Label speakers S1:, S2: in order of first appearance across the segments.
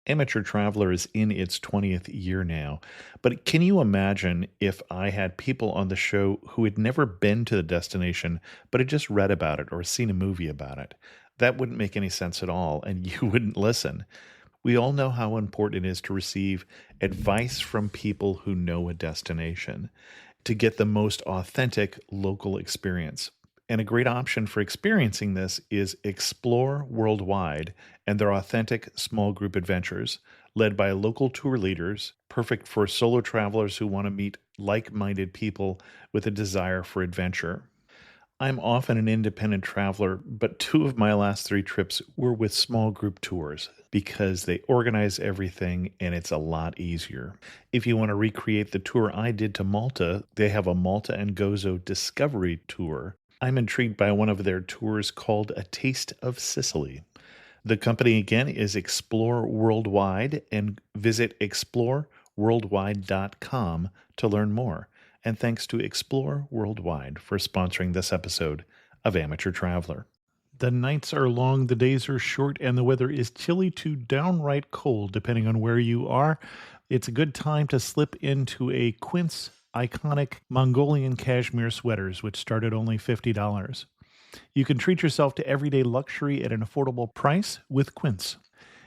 S1: Amateur Traveler is in its 20th year now, but can you imagine if I had people on the show who had never been to the destination, but had just read about it or seen a movie about it? That wouldn't make any sense at all, and you wouldn't listen. We all know how important it is to receive advice from people who know a destination to get the most authentic local experience. And a great option for experiencing this is Explore Worldwide and their authentic small group adventures, led by local tour leaders, perfect for solo travelers who want to meet like minded people with a desire for adventure. I'm often an independent traveler, but two of my last three trips were with small group tours because they organize everything and it's a lot easier. If you want to recreate the tour I did to Malta, they have a Malta and Gozo Discovery Tour. I'm intrigued by one of their tours called A Taste of Sicily. The company again is Explore Worldwide, and visit exploreworldwide.com to learn more. And thanks to Explore Worldwide for sponsoring this episode of Amateur Traveler. The nights are long, the days are short, and the weather is chilly to downright cold, depending on where you are. It's a good time to slip into a Quince iconic Mongolian cashmere sweaters, which start at only $50. You can treat yourself to everyday luxury at an affordable price with Quince.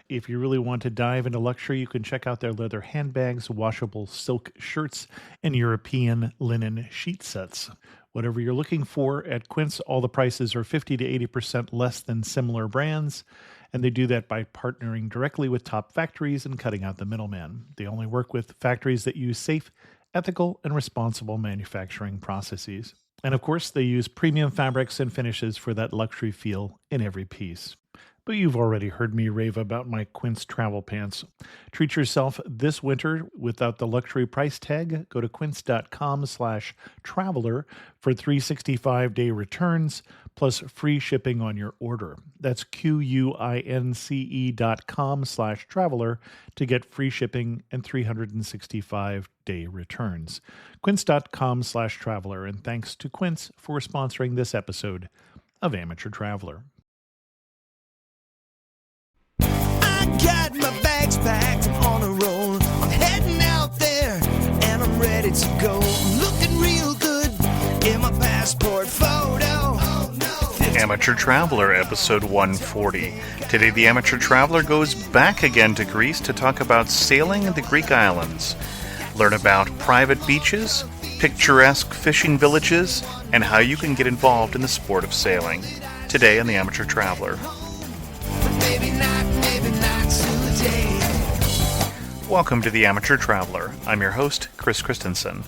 S1: If you really want to dive into luxury, you can check out their leather handbags, washable silk shirts, and European linen sheet sets. Whatever you're looking for at Quince, all the prices are 50 to 80% less than similar brands, and they do that by partnering directly with top factories and cutting out the middleman. They only work with factories that use safe, ethical, and responsible manufacturing processes. And of course, they use premium fabrics and finishes for that luxury feel in every piece. But you've already heard me rave about my Quince travel pants. Treat yourself this winter without the luxury price tag. Go to quince.com/traveler for 365-day returns plus free shipping on your order. That's QUINCE.com/traveler to get free shipping and 365-day returns. Quince.com/traveler. And thanks to Quince for sponsoring this episode of Amateur Traveler.
S2: Got my bags packed, I'm on a roll. I'm heading out there and I'm ready to go. I'm looking real good in my passport photo. Oh, no.
S3: Amateur Traveler, episode 140. Today, the Amateur Traveler goes back again to Greece to talk about sailing in the Greek islands. Learn about private beaches, picturesque fishing villages, and how you can get involved in the sport of sailing. Today on the Amateur Traveler.
S2: Maybe not today.
S3: Welcome to the Amateur Traveler. I'm your host, Chris Christensen.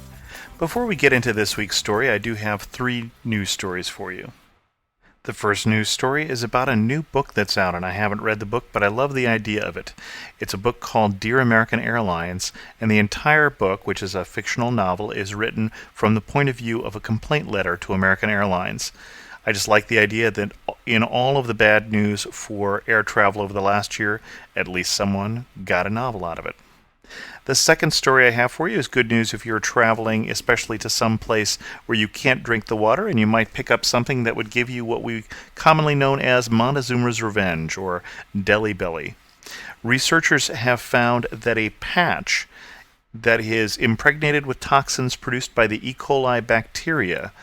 S3: Before we get into this week's story, I do have 3 news stories for you. The first news story is about a new book that's out, and I haven't read the book, but I love the idea of it. It's a book called Dear American Airlines, and the entire book, which is a fictional novel, is written from the point of view of a complaint letter to American Airlines. I just like the idea that in all of the bad news for air travel over the last year, at least someone got a novel out of it. The second story I have for you is good news if you're traveling, especially to some place where you can't drink the water, and you might pick up something that would give you what we commonly known as Montezuma's Revenge, or Delhi Belly. Researchers have found that a patch that is impregnated with toxins produced by the E. coli bacteria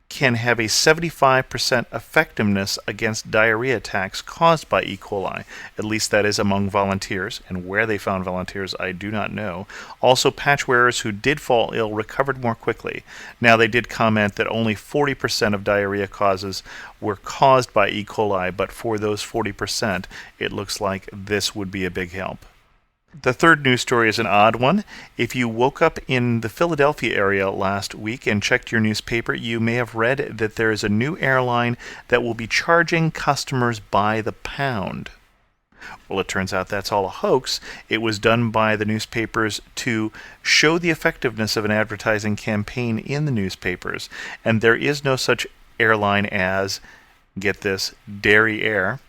S3: can have a 75% effectiveness against diarrhea attacks caused by E. coli. At least that is among volunteers, and where they found volunteers I do not know. Also, patch wearers who did fall ill recovered more quickly. Now, they did comment that only 40% of diarrhea causes were caused by E. coli, but for those 40%, it looks like this would be a big help. The third news story is an odd one. If you woke up in the Philadelphia area last week and checked your newspaper, you may have read that there is a new airline that will be charging customers by the pound. Well, it turns out that's all a hoax. It was done by the newspapers to show the effectiveness of an advertising campaign in the newspapers. And there is no such airline as, get this, Dairy Air.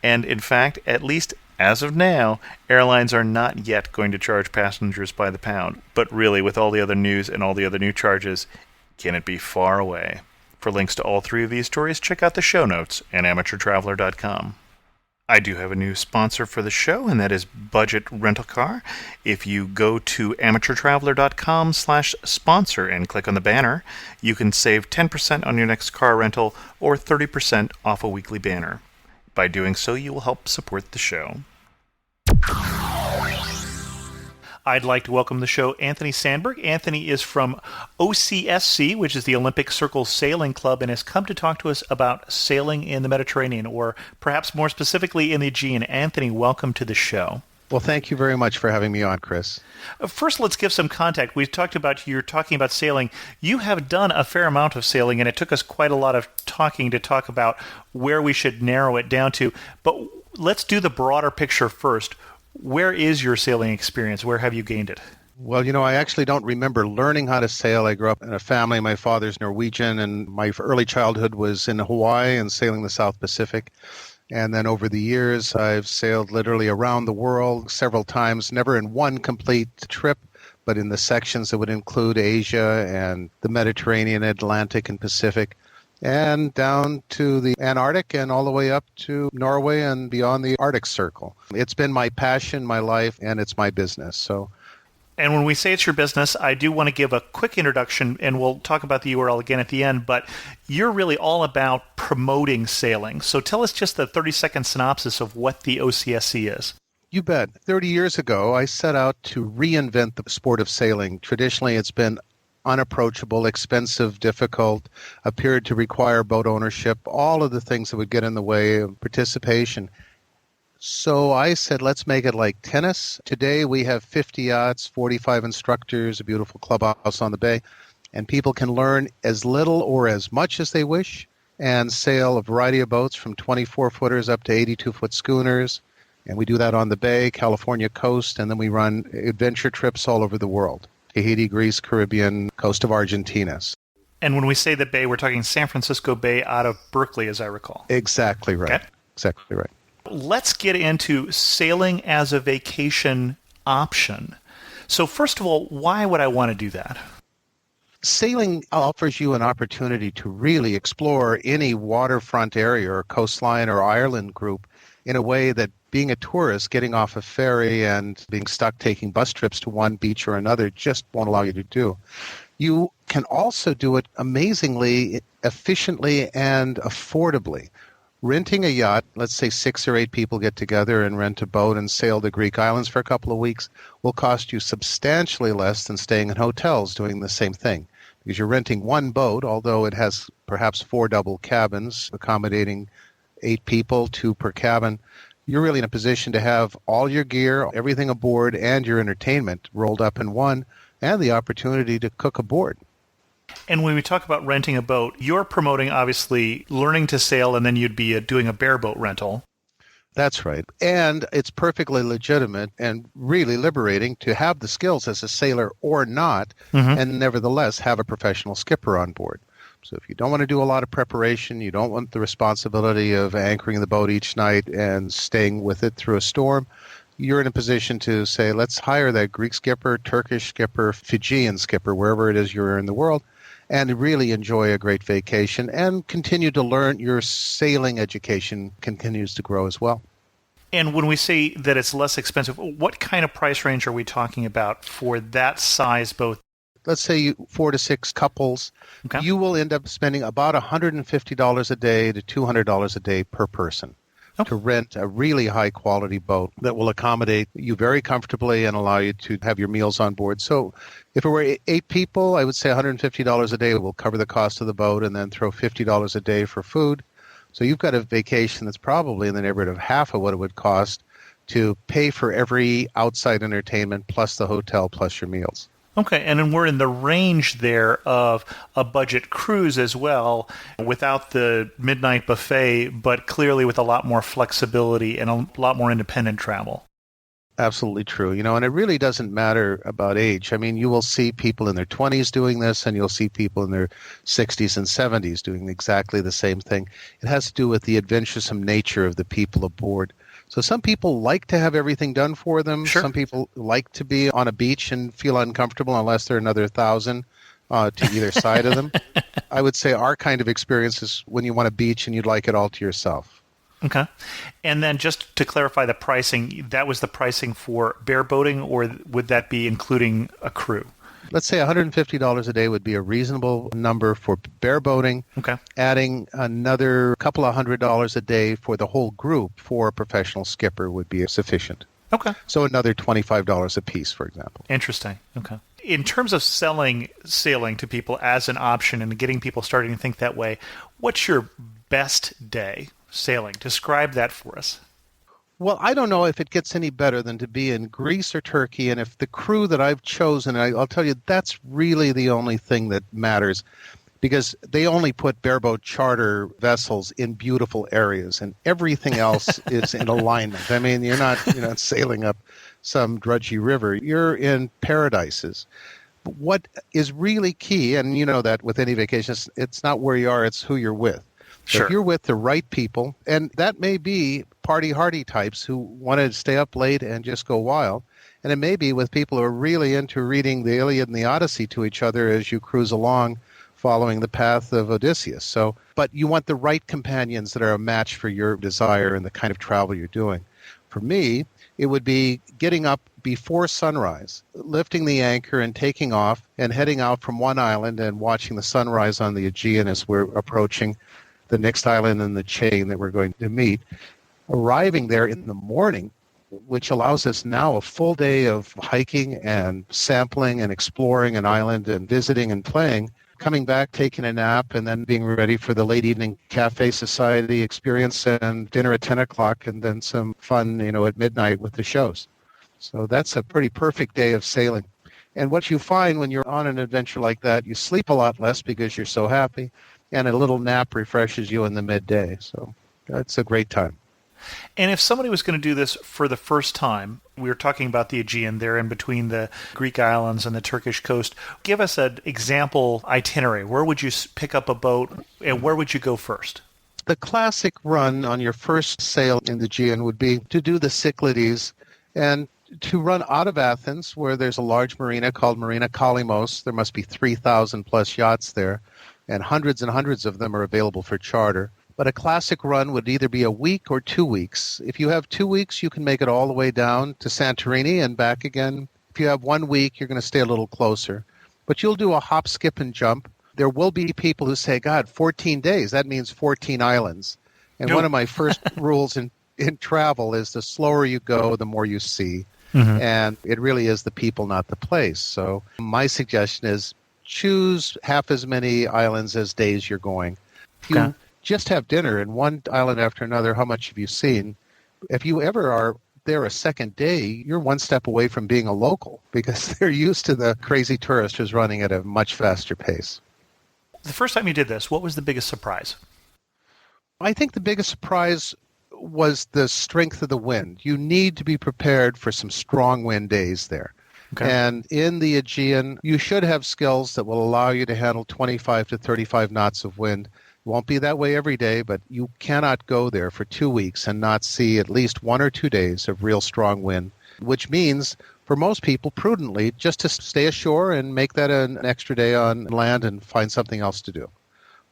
S3: And in fact, at least as of now, airlines are not yet going to charge passengers by the pound. But really, with all the other news and all the other new charges, can it be far away? For links to all 3 of these stories, check out the show notes at amateurtraveler.com. I do have a new sponsor for the show, and that is Budget Rental Car. If you go to amateurtraveler.com/sponsor and click on the banner, you can save 10% on your next car rental or 30% off a weekly banner. By doing so, you will help support the show. I'd like to welcome to the show Anthony Sandberg. Anthony is from OCSC, which is the Olympic Circle Sailing Club, and has come to talk to us about sailing in the Mediterranean, or perhaps more specifically in the Aegean. Anthony, welcome to the show.
S4: Well, thank you very much for having me on, Chris.
S3: First, let's give some context. We've talked about, you're talking about sailing. You have done a fair amount of sailing, and it took us quite a lot of talking to talk about where we should narrow it down to. But let's do the broader picture first. Where is your sailing experience? Where have you gained it?
S4: Well, I actually don't remember learning how to sail. I grew up in a family. My father's Norwegian, and my early childhood was in Hawaii and sailing the South Pacific. And then over the years, I've sailed literally around the world several times, never in one complete trip, but in the sections that would include Asia and the Mediterranean, Atlantic, and Pacific, and down to the Antarctic and all the way up to Norway and beyond the Arctic Circle. It's been my passion, my life, and it's my business.
S3: And when we say it's your business, I do want to give a quick introduction, and we'll talk about the URL again at the end, but you're really all about promoting sailing. So tell us just the 30-second synopsis of what the OCSC is.
S4: You bet. 30 years ago, I set out to reinvent the sport of sailing. Traditionally, it's been unapproachable, expensive, difficult, appeared to require boat ownership, all of the things that would get in the way of participation. So I said, let's make it like tennis. Today we have 50 yachts, 45 instructors, a beautiful clubhouse on the bay, and people can learn as little or as much as they wish and sail a variety of boats from 24-footers up to 82-foot schooners. And we do that on the bay, California coast, and then we run adventure trips all over the world. Tahiti, Greece, Caribbean, coast of Argentina.
S3: And when we say the bay, we're talking San Francisco Bay out of Berkeley, as I recall.
S4: Exactly right.
S3: Okay.
S4: Exactly right.
S3: Let's get into sailing as a vacation option. So first of all, why would I want to do that?
S4: Sailing offers you an opportunity to really explore any waterfront area or coastline or island group in a way that being a tourist, getting off a ferry and being stuck taking bus trips to one beach or another just won't allow you to do. You can also do it amazingly, efficiently, and affordably. Renting a yacht, let's say 6 or 8 people get together and rent a boat and sail the Greek islands for a couple of weeks, will cost you substantially less than staying in hotels doing the same thing. Because you're renting one boat, although it has perhaps 4 double cabins, accommodating 8 people, 2 per cabin, you're really in a position to have all your gear, everything aboard, and your entertainment rolled up in one, and the opportunity to cook aboard.
S3: And when we talk about renting a boat, you're promoting, obviously, learning to sail, and then you'd be doing a bareboat rental.
S4: That's right. And it's perfectly legitimate and really liberating to have the skills as a sailor or not, and nevertheless have a professional skipper on board. So if you don't want to do a lot of preparation, you don't want the responsibility of anchoring the boat each night and staying with it through a storm, you're in a position to say, let's hire that Greek skipper, Turkish skipper, Fijian skipper, wherever it is you're in the world, and really enjoy a great vacation and continue to learn. Your sailing education continues to grow as well.
S3: And when we say that it's less expensive, what kind of price range are we talking about for that size boat?
S4: Let's say 4 to 6 couples.
S3: Okay.
S4: You will end up spending about $150 a day to $200 a day per person to rent a really high-quality boat that will accommodate you very comfortably and allow you to have your meals on board. So if it were 8 people, I would say $150 a day will cover the cost of the boat and then throw $50 a day for food. So you've got a vacation that's probably in the neighborhood of half of what it would cost to pay for every outside entertainment plus the hotel plus your meals.
S3: Okay, and then we're in the range there of a budget cruise as well, without the midnight buffet, but clearly with a lot more flexibility and a lot more independent travel.
S4: Absolutely true. And it really doesn't matter about age. I mean, you will see people in their 20s doing this, and you'll see people in their 60s and 70s doing exactly the same thing. It has to do with the adventuresome nature of the people aboard. So some people like to have everything done for them.
S3: Sure.
S4: Some people like to be on a beach and feel uncomfortable unless they're another 1,000 to either side of them. I would say our kind of experience is when you want a beach and you'd like it all to yourself.
S3: Okay. And then just to clarify the pricing, that was the pricing for bareboating, or would that be including a crew?
S4: Let's say $150 a day would be a reasonable number for bareboating.
S3: Okay.
S4: Adding another couple of $100 a day for the whole group for a professional skipper would be sufficient.
S3: Okay.
S4: So another $25 a piece, for example.
S3: Interesting. Okay. In terms of selling sailing to people as an option and getting people starting to think that way, what's your best day sailing? Describe that for us.
S4: Well, I don't know if it gets any better than to be in Greece or Turkey, and if the crew that I've chosen, I'll tell you, that's really the only thing that matters, because they only put bareboat charter vessels in beautiful areas, and everything else is in alignment. I mean, you're not sailing up some drudgy river. You're in paradises. But what is really key, and you know that with any vacation, it's not where you are, it's who you're with. So
S3: Sure.
S4: if you're with the right people, and that may be party-hardy types who want to stay up late and just go wild, and it may be with people who are really into reading the Iliad and the Odyssey to each other as you cruise along following the path of Odysseus. So, but you want the right companions that are a match for your desire and the kind of travel you're doing. For me, it would be getting up before sunrise, lifting the anchor and taking off and heading out from one island and watching the sunrise on the Aegean as we're approaching the next island in the chain that we're going to meet. Arriving there in the morning, which allows us now a full day of hiking and sampling and exploring an island and visiting and playing, coming back, taking a nap, and then being ready for the late evening cafe society experience and dinner at 10 o'clock, and then some fun, at midnight with the shows. So that's a pretty perfect day of sailing. And what you find when you're on an adventure like that, you sleep a lot less because you're so happy, and a little nap refreshes you in the midday. So that's a great time.
S3: And if somebody was going to do this for the first time, we were talking about the Aegean there in between the Greek islands and the Turkish coast. Give us an example itinerary. Where would you pick up a boat, and where would you go first?
S4: The classic run on your first sail in the Aegean would be to do the Cyclades and to run out of Athens, where there's a large marina called Marina Kalymos. There must be 3,000 plus yachts there, and hundreds of them are available for charter. But a classic run would either be a week or 2 weeks. If you have 2 weeks, you can make it all the way down to Santorini and back again. If you have 1 week, you're going to stay a little closer. But you'll do a hop, skip, and jump. There will be people who say, God, 14 days, that means 14 islands. And one of my first rules in travel is the slower you go, the more you see. Mm-hmm. And it really is the people, not the place. So my suggestion is choose half as many islands as days you're going. If you just have dinner in one island after another, how much have you seen? If you ever are there a second day, you're one step away from being a local because they're used to the crazy tourist who's running at a much faster pace.
S3: The first time you did this, what was the biggest surprise?
S4: I think the biggest surprise was the strength of the wind. You need to be prepared for some strong wind days there. Okay. And in the Aegean, you should have skills that will allow you to handle 25 to 35 knots of wind. It won't be that way every day, but you cannot go there for 2 weeks and not see at least 1 or 2 days of real strong wind, which means for most people, prudently, just to stay ashore and make that an extra day on land and find something else to do.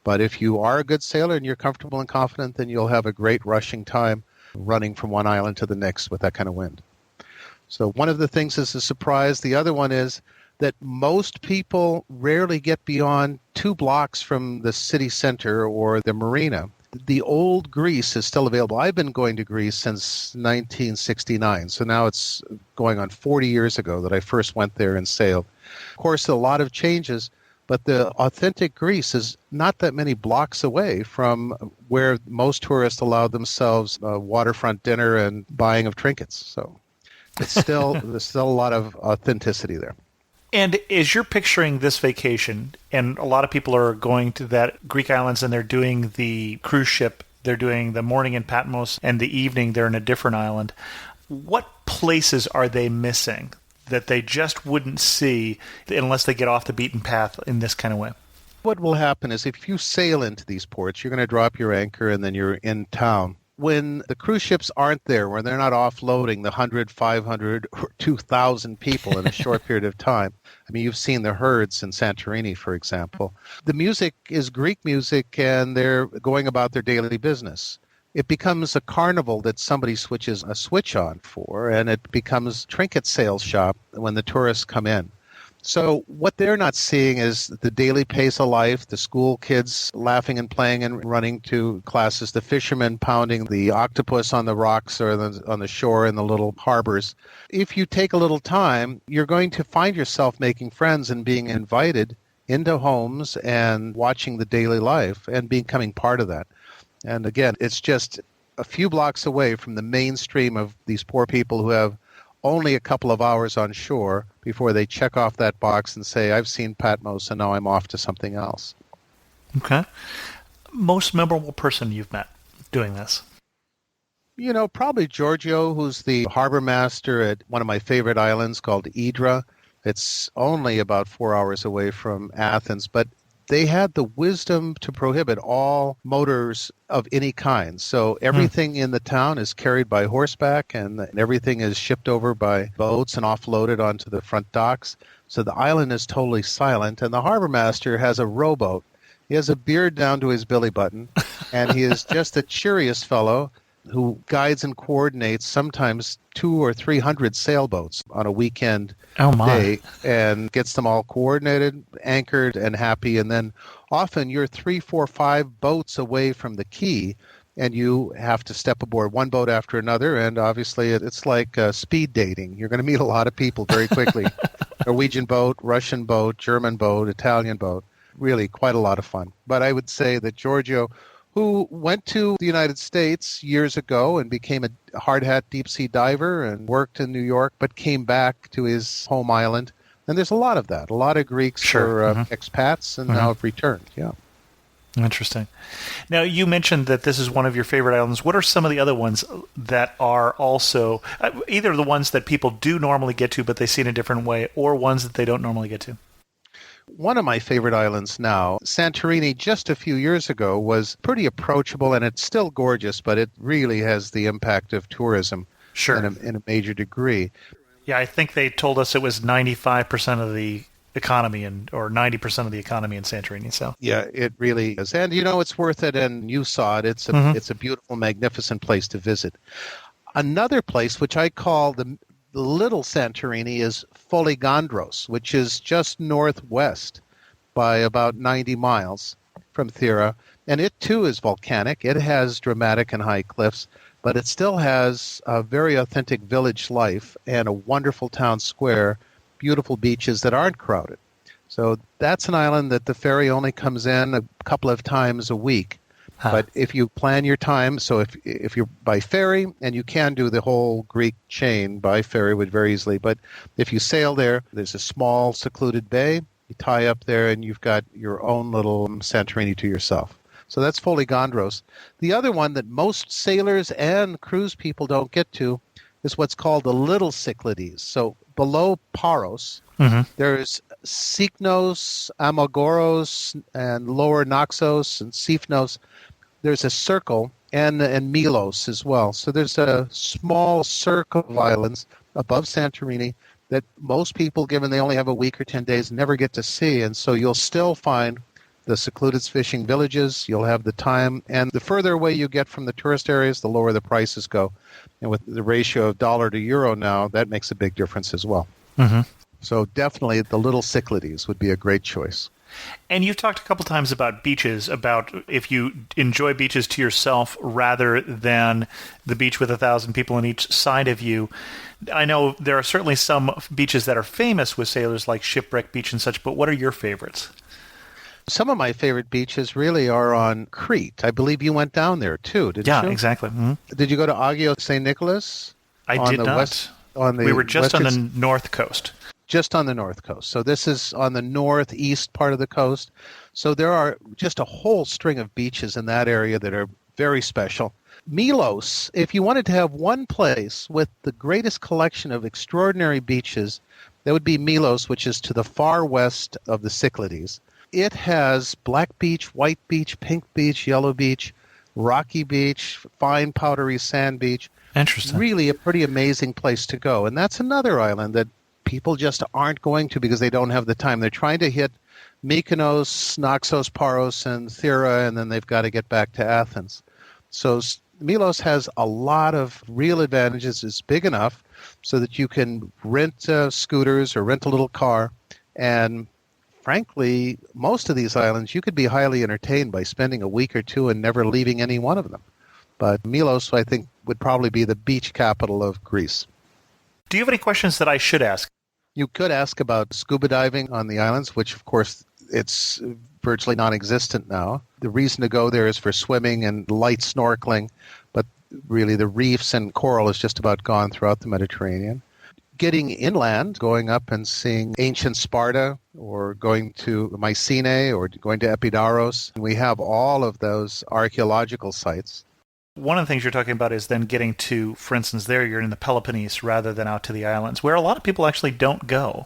S4: But if you are a good sailor and you're comfortable and confident, then you'll have a great rushing time running from one island to the next with that kind of wind. So one of the things is a surprise. The other one is that most people rarely get beyond 2 blocks from the city center or the marina. The old Greece is still available. I've been going to Greece since 1969, so now it's going on 40 years ago that I first went there and sailed. Of course, a lot of changes, but the authentic Greece is not that many blocks away from where most tourists allow themselves a waterfront dinner and buying of trinkets. So it's still there's still a lot of authenticity there.
S3: And as you're picturing this vacation, and a lot of people are going to that Greek islands and they're doing the cruise ship, they're doing the morning in Patmos and the evening they're in a different island, what places are they missing that they just wouldn't see unless they get off the beaten path in this kind of way?
S4: What will happen is if you sail into these ports, you're going to drop your anchor and then you're in town. When the cruise ships aren't there, when they're not offloading the 100, 500, or 2,000 people in a short period of time, I mean, you've seen the herds in Santorini, for example. The music is Greek music, and they're going about their daily business. it becomes a carnival that somebody switches a switch on for, and it becomes trinket sales shop when the tourists come in. So what they're not seeing is the daily pace of life, the school kids laughing and playing and running to classes, the fishermen pounding the octopus on the rocks or on the shore in the little harbors. If you take a little time, you're going to find yourself making friends and being invited into homes and watching the daily life and becoming part of that. And again, it's just a few blocks away from the mainstream of these poor people who have only a couple of hours on shore before they check off that box and say, I've seen Patmos and now I'm off to something else.
S3: Okay. Most memorable person you've met doing this?
S4: You know, probably Giorgio, who's the harbor master at one of my favorite islands called Hydra. It's only about 4 hours away from Athens, but they had the wisdom to prohibit all motors of any kind. So everything in the town is carried by horseback, and everything is shipped over by boats and offloaded onto the front docks. So the island is totally silent, and the harbor master has a rowboat. He has a beard down to his belly button, and he is just the cheeriest fellow who guides and coordinates sometimes 200 or 300 sailboats on a weekend day and gets them all coordinated, anchored, and happy. And then often you're 3, 4, 5 boats away from the quay, and you have to step aboard one boat after another. And obviously it's like speed dating. You're going to meet a lot of people very quickly. Norwegian boat, Russian boat, German boat, Italian boat. Really quite a lot of fun. But I would say that Giorgio, who went to the United States years ago and became a hard hat deep sea diver and worked in New York, but came back to his home island. And there's a lot of that. A lot of Greeks were expats and now have returned. Yeah.
S3: Interesting. Now, you mentioned that this is one of your favorite islands. What are some of the other ones that are also either the ones that people do normally get to, but they see in a different way, or ones that they don't normally get to?
S4: One of my favorite islands now, Santorini, just a few years ago, was pretty approachable, and it's still gorgeous, but it really has the impact of tourism in a major degree.
S3: Yeah, I think they told us it was 95% of the economy or 90% of the economy in Santorini. So
S4: yeah, it really is. And, you know, it's worth it, and you saw it. It's a beautiful, magnificent place to visit. Another place, which I call the little Santorini, is Foligandros, which is just northwest by about 90 miles from Thera. And it, too, is volcanic. It has dramatic and high cliffs, but it still has a very authentic village life and a wonderful town square, beautiful beaches that aren't crowded. So that's an island that the ferry only comes in a couple of times a week. But if you plan your time, so if you're by ferry, and you can do the whole Greek chain by ferry very easily, but if you sail there, there's a small secluded bay, you tie up there, and you've got your own little Santorini to yourself. So that's Foligandros. The other one that most sailors and cruise people don't get to is what's called the Little Cyclades. So below Paros, there's Syknos, Amogoros, and Lower Naxos, and Sifnos. There's a circle, and Milos as well. So there's a small circle of islands above Santorini that most people, given they only have a week or 10 days, never get to see. And so you'll still find the secluded fishing villages. You'll have the time. And the further away you get from the tourist areas, the lower the prices go. And with the ratio of dollar to euro now, that makes a big difference as well. So definitely the Little Cyclades would be a great choice.
S3: And you've talked a couple times about beaches, about if you enjoy beaches to yourself rather than the beach with 1,000 people on each side of you. I know there are certainly some beaches that are famous with sailors, like Shipwreck Beach and such, but what are your favorites?
S4: Some of my favorite beaches really are on Crete. I believe you went down there too, didn't you?
S3: Yeah, exactly.
S4: Did you go to Agios St. Nicholas?
S3: I did not. We were just on the north coast.
S4: Just on the north coast. So this is on the northeast part of the coast. So there are just a whole string of beaches in that area that are very special. Milos, if you wanted to have one place with the greatest collection of extraordinary beaches, that would be Milos, which is to the far west of the Cyclades. It has black beach, white beach, pink beach, yellow beach, rocky beach, fine powdery sand beach.
S3: Interesting.
S4: Really a pretty amazing place to go. And that's another island that people just aren't going to because they don't have the time. They're trying to hit Mykonos, Naxos, Paros, and Thera, and then they've got to get back to Athens. So Milos has a lot of real advantages. It's big enough so that you can rent scooters or rent a little car. And frankly, most of these islands, you could be highly entertained by spending a week or two and never leaving any one of them. But Milos, I think, would probably be the beach capital of Greece.
S3: Do you have any questions that I should ask?
S4: You could ask about scuba diving on the islands, which, of course, it's virtually non-existent now. The reason to go there is for swimming and light snorkeling, but really the reefs and coral is just about gone throughout the Mediterranean. Getting inland, going up and seeing ancient Sparta, or going to Mycenae, or going to Epidaurus. We have all of those archaeological sites.
S3: One of the things you're talking about is then getting to, for instance, there you're in the Peloponnese rather than out to the islands, where a lot of people actually don't go,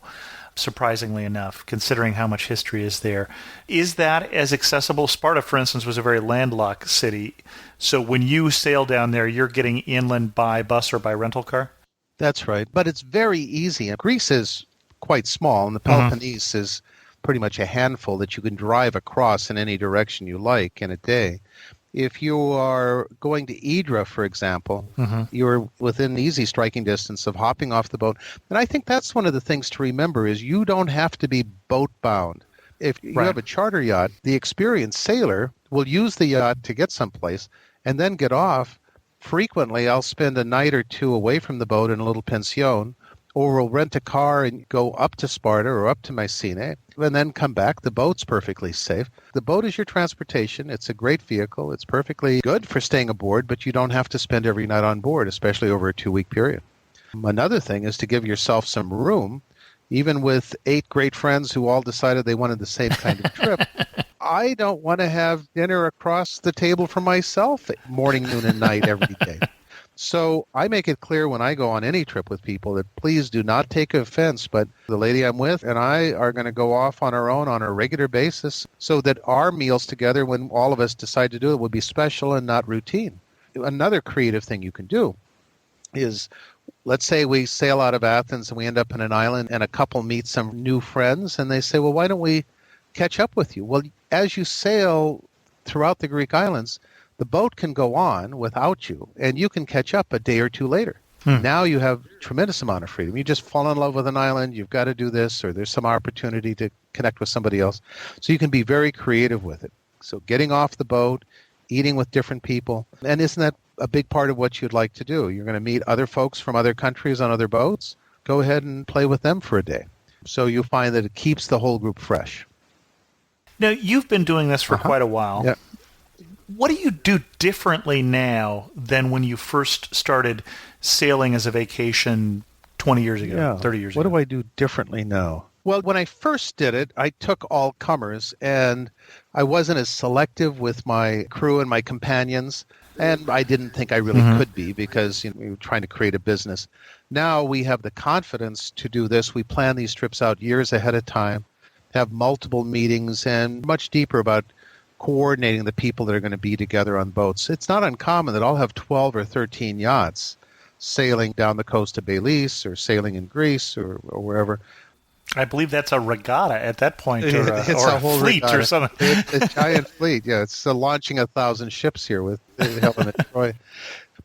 S3: surprisingly enough, considering how much history is there. Is that as accessible? Sparta, for instance, was a very landlocked city. So when you sail down there, you're getting inland by bus or by rental car?
S4: That's right. But it's very easy. And Greece is quite small, and the Peloponnese is pretty much a handful that you can drive across in any direction you like in a day. If you are going to Hydra, for example, you're within easy striking distance of hopping off the boat. And I think that's one of the things to remember is you don't have to be boat bound. If you have a charter yacht, the experienced sailor will use the yacht to get someplace and then get off. Frequently, I'll spend a night or two away from the boat in a little pension, or we'll rent a car and go up to Sparta or up to Mycenae, and then come back. The boat's perfectly safe. The boat is your transportation. It's a great vehicle. It's perfectly good for staying aboard, but you don't have to spend every night on board, especially over a 2-week period. Another thing is to give yourself some room. Even with 8 great friends who all decided they wanted the same kind of trip, I don't want to have dinner across the table for myself morning, noon, and night every day. So I make it clear when I go on any trip with people that please do not take offense, but the lady I'm with and I are going to go off on our own on a regular basis so that our meals together, when all of us decide to do it, will be special and not routine. Another creative thing you can do is, let's say we sail out of Athens and we end up in an island and a couple meet some new friends and they say, well, why don't we catch up with you? Well, as you sail throughout the Greek islands, the boat can go on without you, and you can catch up a day or two later. Now you have a tremendous amount of freedom. You just fall in love with an island, you've got to do this, or there's some opportunity to connect with somebody else. So you can be very creative with it. So getting off the boat, eating with different people, and isn't that a big part of what you'd like to do? You're going to meet other folks from other countries on other boats. Go ahead and play with them for a day. So you'll find that it keeps the whole group fresh.
S3: Now, you've been doing this for quite a while.
S4: Yep.
S3: What do you do differently now than when you first started sailing as a vacation 20 years ago, 30 years ago?
S4: What do I do differently now? Well, when I first did it, I took all comers, and I wasn't as selective with my crew and my companions, and I didn't think I really could be because we were trying to create a business. Now we have the confidence to do this. We plan these trips out years ahead of time, have multiple meetings, and much deeper about coordinating the people that are going to be together on boats. It's not uncommon that I'll have 12 or 13 yachts sailing down the coast of Belize or sailing in Greece or wherever.
S3: I believe that's a regatta at that point, or
S4: It's
S3: a
S4: whole
S3: fleet
S4: regatta.
S3: or something.
S4: It's a giant fleet. Yeah, it's launching 1,000 ships here with Helen and Troy.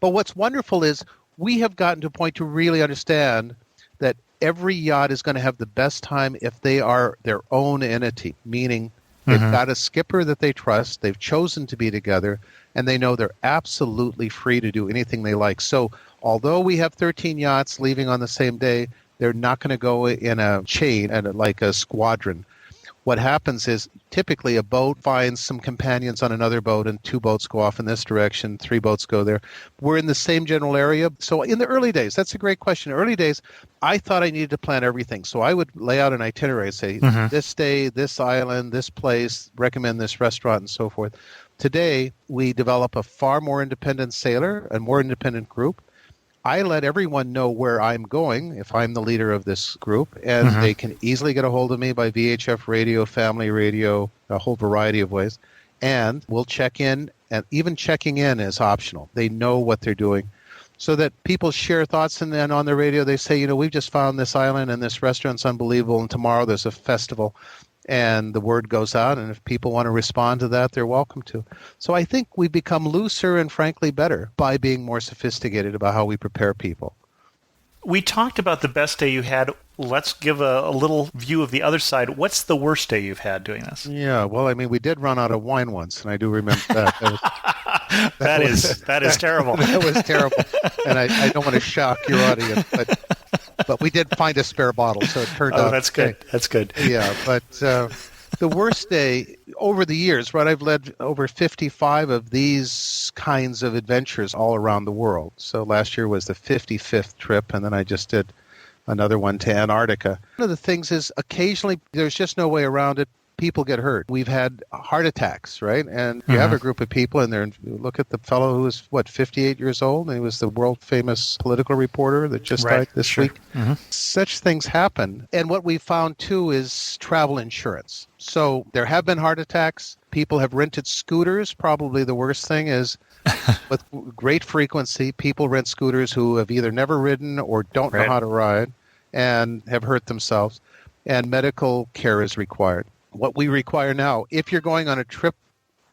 S4: But what's wonderful is we have gotten to a point to really understand that every yacht is going to have the best time if they are their own entity, meaning they've got a skipper that they trust, they've chosen to be together, and they know they're absolutely free to do anything they like. So although we have 13 yachts leaving on the same day, they're not going to go in a chain and like a squadron. What happens is typically a boat finds some companions on another boat and 2 boats go off in this direction, 3 boats go there. We're in the same general area. So in the early days, that's a great question. Early days, I thought I needed to plan everything. So I would lay out an itinerary, say this day, this island, this place, recommend this restaurant and so forth. Today, we develop a far more independent sailor, a more independent group. I let everyone know where I'm going if I'm the leader of this group, and they can easily get a hold of me by VHF radio, family radio, a whole variety of ways. And we'll check in, and even checking in is optional. They know what they're doing so that people share thoughts, and then on the radio they say, we've just found this island and this restaurant's unbelievable, and tomorrow there's a festival. and the word goes out, and if people want to respond to that, they're welcome to. So I think we become looser and frankly better by being more sophisticated about how we prepare people.
S3: We talked about the best day you had. Let's give a little view of the other side. What's the worst day you've had doing this?
S4: Yeah, well, I mean, we did run out of wine once, and I do remember that.
S3: That is terrible.
S4: That was terrible, and I don't want to shock your audience, but we did find a spare bottle, so it turned out.
S3: Oh, that's good. That's good.
S4: Yeah, but the worst day over the years, right? I've led over 55 of these kinds of adventures all around the world. So last year was the 55th trip, and then I just did another one to Antarctica. One of the things is occasionally there's just no way around it. People get hurt. We've had heart attacks, right? And you have a group of people in there, and look at the fellow who was, 58 years old, and he was the world-famous political reporter that just died this week.
S3: Mm-hmm.
S4: Such things happen. And what we found, too, is travel insurance. So there have been heart attacks. People have rented scooters. Probably the worst thing is with great frequency, people rent scooters who have either never ridden or don't know how to ride and have hurt themselves. And medical care is required. What we require now, if you're going on a trip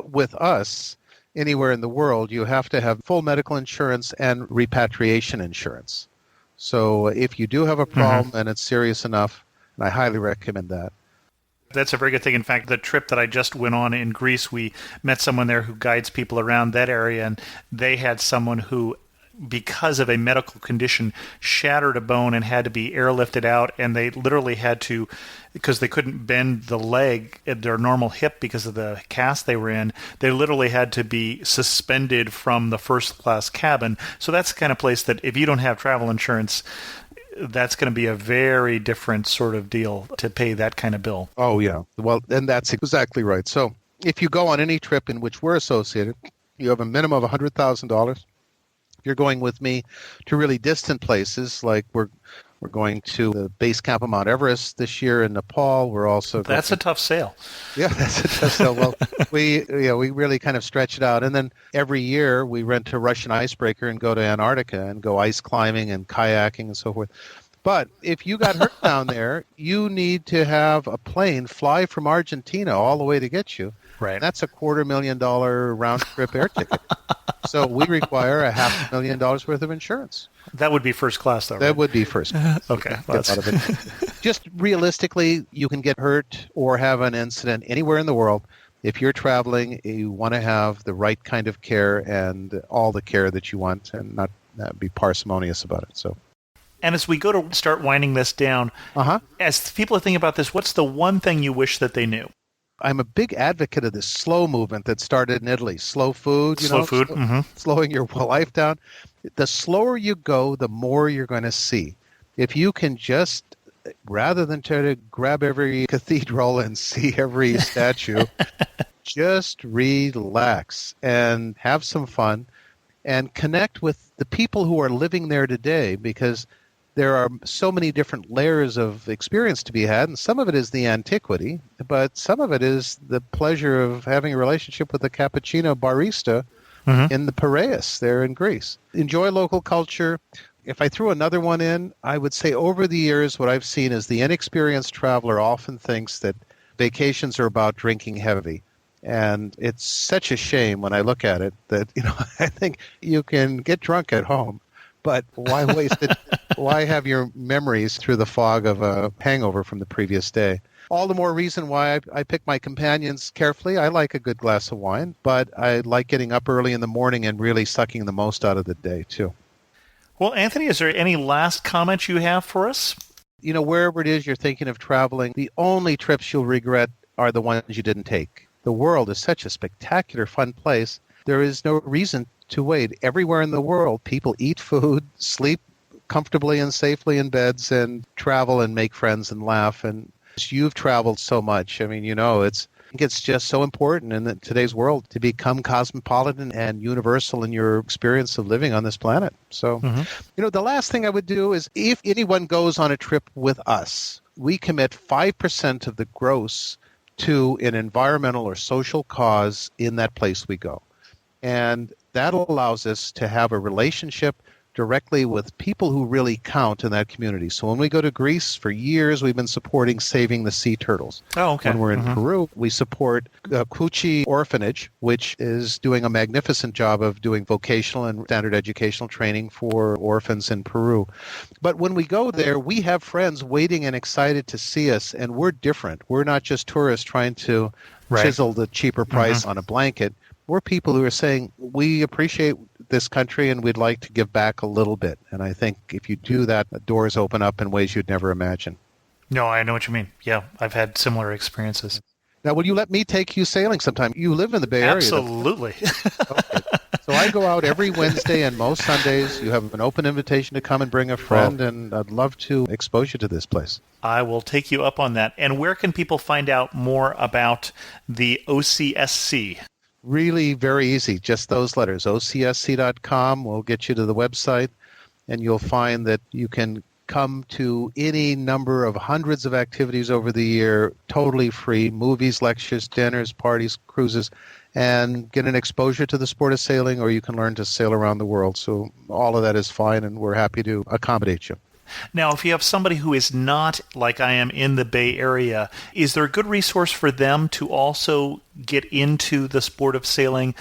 S4: with us anywhere in the world, you have to have full medical insurance and repatriation insurance. So if you do have a problem and it's serious enough, and I highly recommend that.
S3: That's a very good thing. In fact, the trip that I just went on in Greece, we met someone there who guides people around that area, and they had someone who, because of a medical condition, shattered a bone and had to be airlifted out, and they literally had to, because they couldn't bend the leg at their normal hip because of the cast they were in, they literally had to be suspended from the first class cabin. So that's the kind of place that if you don't have travel insurance, that's going to be a very different sort of deal to pay that kind of bill.
S4: Oh, yeah. Well, and that's exactly right. So if you go on any trip in which we're associated, you have a minimum of $100,000. You're going with me to really distant places, like we're going to the base camp of Mount Everest this year in Nepal. We're also
S3: that's a tough sale.
S4: Yeah, that's a tough sale. Well, we really kind of stretch it out, and then every year we rent a Russian icebreaker and go to Antarctica and go ice climbing and kayaking and so forth. But if you got hurt down there, you need to have a plane fly from Argentina all the way to get you.
S3: Right.
S4: And that's a $250,000 round trip air ticket. So we require $500,000 worth of insurance.
S3: That would be first class, though, right?
S4: That would be first class.
S3: Okay.
S4: Just realistically, you can get hurt or have an incident anywhere in the world. If you're traveling, you want to have the right kind of care and all the care that you want and not be parsimonious about it. So.
S3: And as we go to start winding this down, as people are thinking about this, what's the one thing you wish that they knew?
S4: I'm a big advocate of this slow movement that started in Italy. Slow food, slowing your life down. The slower you go, the more you're going to see. If you can just, rather than try to grab every cathedral and see every statue, just relax and have some fun and connect with the people who are living there today, because there are so many different layers of experience to be had, and some of it is the antiquity, but some of it is the pleasure of having a relationship with a cappuccino barista in the Piraeus there in Greece. Enjoy local culture. If I threw another one in, I would say over the years what I've seen is the inexperienced traveler often thinks that vacations are about drinking heavy. And it's such a shame when I look at it that, I think you can get drunk at home. But why waste it? Why have your memories through the fog of a hangover from the previous day? All the more reason why I pick my companions carefully. I like a good glass of wine, but I like getting up early in the morning and really sucking the most out of the day, too.
S3: Well, Anthony, is there any last comments you have for us?
S4: Wherever it is you're thinking of traveling, the only trips you'll regret are the ones you didn't take. The world is such a spectacular, fun place. There is no reason to wait. Everywhere in the world, people eat food, sleep comfortably and safely in beds, and travel and make friends and laugh. And you've traveled so much. I mean, it's just so important in today's world to become cosmopolitan and universal in your experience of living on this planet. So, the last thing I would do is if anyone goes on a trip with us, we commit 5% of the gross to an environmental or social cause in that place we go. And that allows us to have a relationship directly with people who really count in that community. So when we go to Greece, for years we've been supporting Saving the Sea Turtles.
S3: Oh, okay.
S4: When we're in Peru, we support Cuchi Orphanage, which is doing a magnificent job of doing vocational and standard educational training for orphans in Peru. But when we go there, we have friends waiting and excited to see us, and we're different. We're not just tourists trying to chisel the cheaper price on a blanket. We're people who are saying, we appreciate this country and we'd like to give back a little bit. And I think if you do that, the doors open up in ways you'd never imagine.
S3: No, I know what you mean. Yeah, I've had similar experiences.
S4: Now, will you let me take you sailing sometime? You live in the Bay Area.
S3: Absolutely.
S4: Okay. So I go out every Wednesday and most Sundays. You have an open invitation to come and bring a friend, and I'd love to expose you to this place.
S3: I will take you up on that. And where can people find out more about the OCSC?
S4: Really very easy. Just those letters. OCSC.com will get you to the website, and you'll find that you can come to any number of hundreds of activities over the year, totally free, movies, lectures, dinners, parties, cruises, and get an exposure to the sport of sailing, or you can learn to sail around the world. So all of that is fine, and we're happy to accommodate you.
S3: Now, if you have somebody who is not, like I am, in the Bay Area, is there a good resource for them to also get into the sport of sailing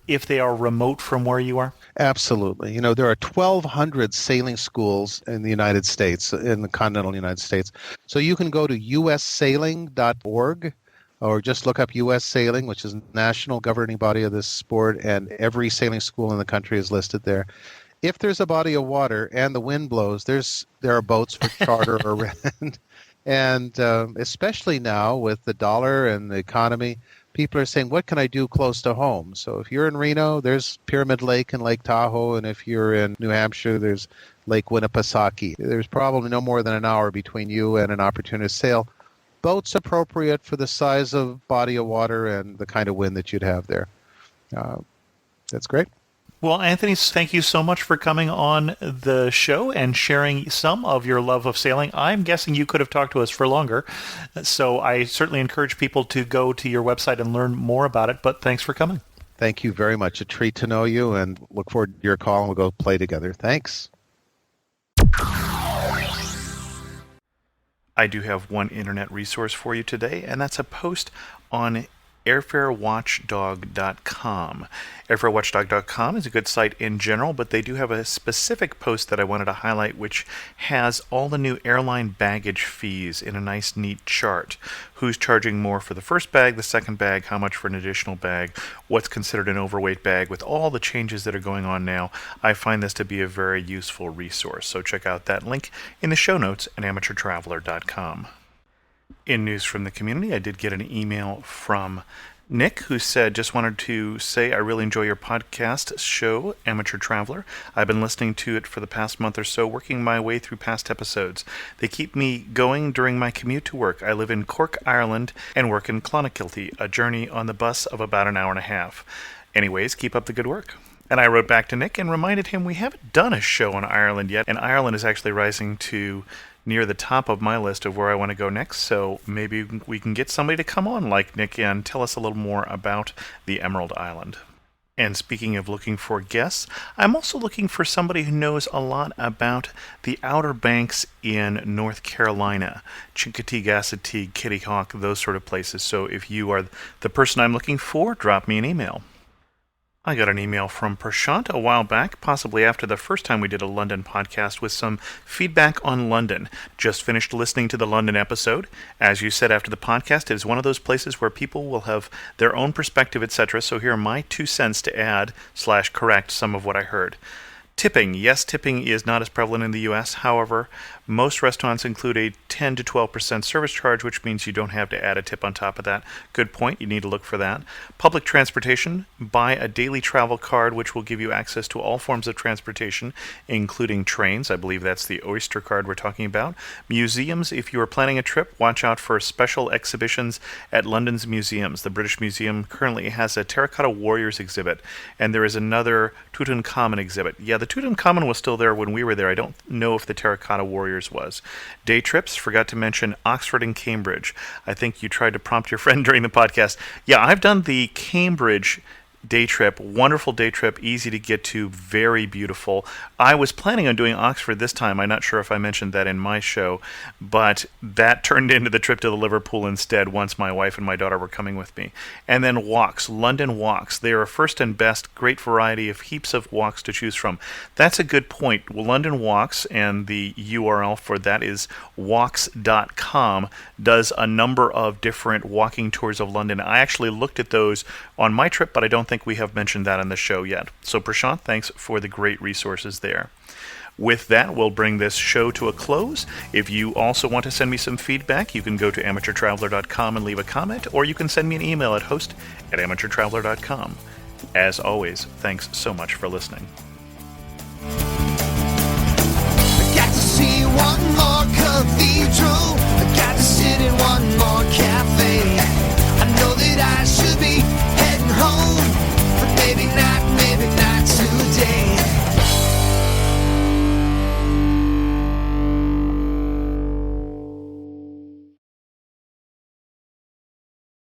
S3: if they are remote from where you are?
S4: Absolutely. You know, there are 1,200 sailing schools in the United States, in the continental United States. So you can go to ussailing.org or just look up U.S. Sailing, which is the national governing body of this sport, and every sailing school in the country is listed there. If there's a body of water and the wind blows, there are boats for charter or rent. And especially now with the dollar and the economy, people are saying, what can I do close to home? So if you're in Reno, there's Pyramid Lake and Lake Tahoe. And if you're in New Hampshire, there's Lake Winnipesaukee. There's probably no more than an hour between you and an opportunity to sail. Boats appropriate for the size of body of water and the kind of wind that you'd have there. That's great.
S3: Well, Anthony, thank you so much for coming on the show and sharing some of your love of sailing. I'm guessing you could have talked to us for longer, so I certainly encourage people to go to your website and learn more about it, but thanks for coming.
S4: Thank you very much. A treat to know you, and look forward to your call, and we'll go play together. Thanks.
S3: I do have one internet resource for you today, and that's a post on airfarewatchdog.com. Airfarewatchdog.com is a good site in general, but they do have a specific post that I wanted to highlight, which has all the new airline baggage fees in a nice, neat chart. Who's charging more for the first bag, the second bag, how much for an additional bag, what's considered an overweight bag. With all the changes that are going on now, I find this to be a very useful resource. So check out that link in the show notes at amateurtraveler.com. In news from the community, I did get an email from Nick, who said, just wanted to say I really enjoy your podcast show, Amateur Traveler. I've been listening to it for the past month or so, working my way through past episodes. They keep me going during my commute to work. I live in Cork, Ireland, and work in Clonakilty, a journey on the bus of about an hour and a half. Anyways, keep up the good work. And I wrote back to Nick and reminded him we haven't done a show on Ireland yet, and Ireland is actually rising to near the top of my list of where I want to go next, so maybe we can get somebody to come on like Nick and tell us a little more about the Emerald Island. And speaking of looking for guests, I'm also looking for somebody who knows a lot about the Outer Banks in North Carolina, Chincoteague, Assateague, Kitty Hawk, those sort of places. So if you are the person I'm looking for, drop me an email. I got an email from Prashant a while back, possibly after the first time we did a London podcast, with some feedback on London. Just finished listening to the London episode. As you said after the podcast, it is one of those places where people will have their own perspective, etc. So here are my 2 cents to add/correct some of what I heard. Tipping. Yes, tipping is not as prevalent in the U.S. However, most restaurants include a 10 to 12% service charge, which means you don't have to add a tip on top of that. Good point. You need to look for that. Public transportation. Buy a daily travel card, which will give you access to all forms of transportation, including trains. I believe that's the Oyster card we're talking about. Museums. If you are planning a trip, watch out for special exhibitions at London's museums. The British Museum currently has a Terracotta Warriors exhibit, and there is another Tutankhamun exhibit. Yeah, the Tutankhamun was still there when we were there. I don't know if the Terracotta Warriors was. Day trips, forgot to mention Oxford and Cambridge. I think you tried to prompt your friend during the podcast. Yeah, I've done the Cambridge day trip. Wonderful day trip, easy to get to, very beautiful. I was planning on doing Oxford this time. I'm not sure if I mentioned that in my show, but that turned into the trip to the Liverpool instead once my wife and my daughter were coming with me. And then walks, London walks. They are a first and best, great variety of heaps of walks to choose from. That's a good point. London Walks, and the URL for that is walks.com, does a number of different walking tours of London. I actually looked at those on my trip, but I don't think we have mentioned that on the show yet. So Prashant, thanks for the great resources there. With that, we'll bring this show to a close. If you also want to send me some feedback, you can go to amateurtraveler.com and leave a comment, or you can send me an email at host@amateurtraveler.com. As always, thanks so much for listening.
S2: I got to see one more cathedral. I got to sit in one more cafe. I know that I should be